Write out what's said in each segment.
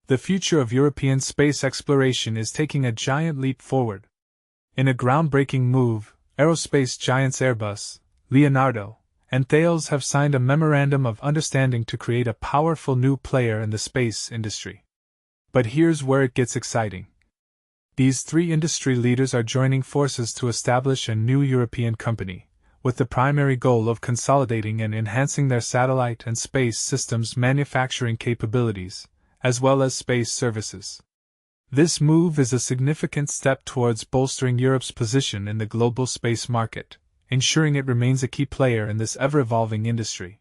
The future of European space exploration is taking a giant leap forward. In a groundbreaking move, aerospace giants Airbus, Leonardo, and Thales have signed a Memorandum of Understanding to create a powerful new player in the space industry. But here's where it gets exciting. These three industry leaders are joining forces to establish a new European company, with the primary goal of consolidating and enhancing their satellite and space systems manufacturing capabilities, as well as space services. This move is a significant step towards bolstering Europe's position in the global space market, ensuring it remains a key player in this ever-evolving industry.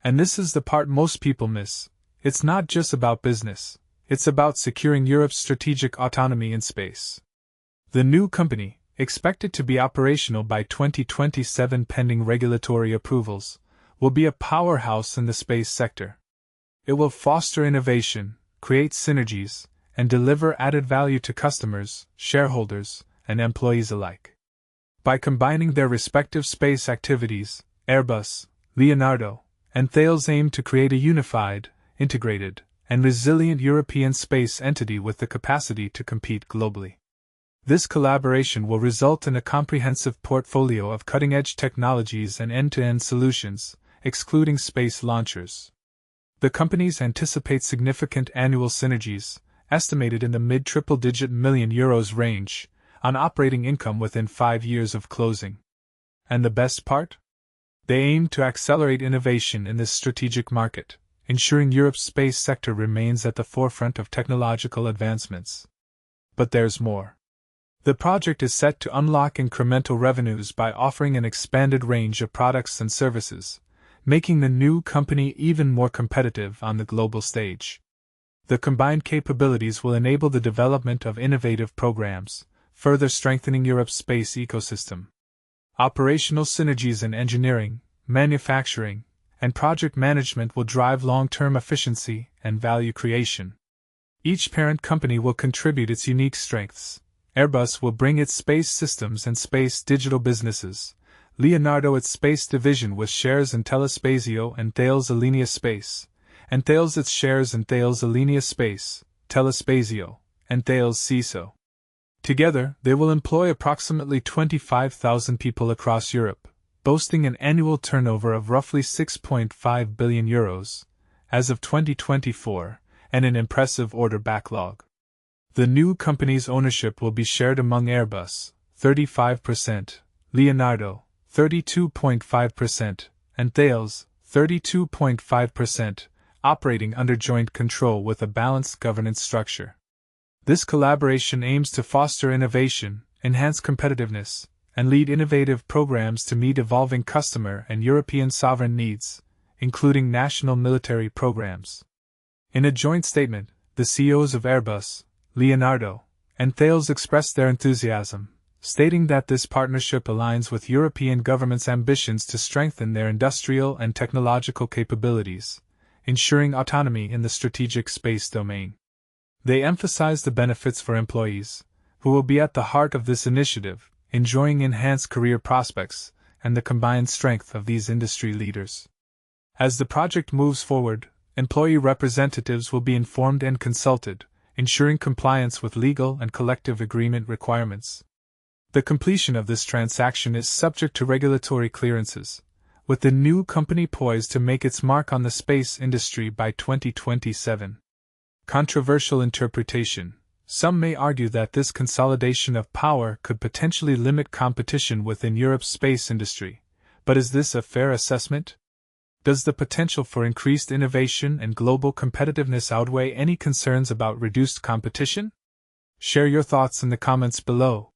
And this is the part most people miss. It's not just about business, it's about securing Europe's strategic autonomy in space. The new company, expected to be operational by 2027 pending regulatory approvals, will be a powerhouse in the space sector. It will foster innovation, create synergies, and deliver added value to customers, shareholders, and employees alike. By combining their respective space activities, Airbus, Leonardo, and Thales aim to create a unified, integrated, and resilient European space entity with the capacity to compete globally. This collaboration will result in a comprehensive portfolio of cutting-edge technologies and end-to-end solutions, excluding space launchers. The companies anticipate significant annual synergies, estimated in the mid-triple-digit million euros range, on operating income within 5 years of closing. And the best part? They aim to accelerate innovation in this strategic market, ensuring Europe's space sector remains at the forefront of technological advancements. But there's more. The project is set to unlock incremental revenues by offering an expanded range of products and services, making the new company even more competitive on the global stage. The combined capabilities will enable the development of innovative programs, further strengthening Europe's space ecosystem. Operational synergies in engineering, manufacturing, and project management will drive long-term efficiency and value creation. Each parent company will contribute its unique strengths. Airbus will bring its space systems and space digital businesses, Leonardo its space division with shares in Telespazio and Thales Alenia Space, and Thales its shares in Thales Alenia Space, Telespazio, and Thales CISO. Together, they will employ approximately 25,000 people across Europe, boasting an annual turnover of roughly 6.5 billion euros, as of 2024, and an impressive order backlog. The new company's ownership will be shared among Airbus, 35%, Leonardo, 32.5%, and Thales, 32.5%, operating under joint control with a balanced governance structure. This collaboration aims to foster innovation, enhance competitiveness, and lead innovative programs to meet evolving customer and European sovereign needs, including national military programs. In a joint statement, the CEOs of Airbus, Leonardo, and Thales expressed their enthusiasm, stating that this partnership aligns with European governments' ambitions to strengthen their industrial and technological capabilities, ensuring autonomy in the strategic space domain. They emphasize the benefits for employees, who will be at the heart of this initiative, enjoying enhanced career prospects, and the combined strength of these industry leaders. As the project moves forward, employee representatives will be informed and consulted, ensuring compliance with legal and collective agreement requirements. The completion of this transaction is subject to regulatory clearances, with the new company poised to make its mark on the space industry by 2027. Controversial interpretation. Some may argue that this consolidation of power could potentially limit competition within Europe's space industry, but is this a fair assessment? Does the potential for increased innovation and global competitiveness outweigh any concerns about reduced competition? Share your thoughts in the comments below.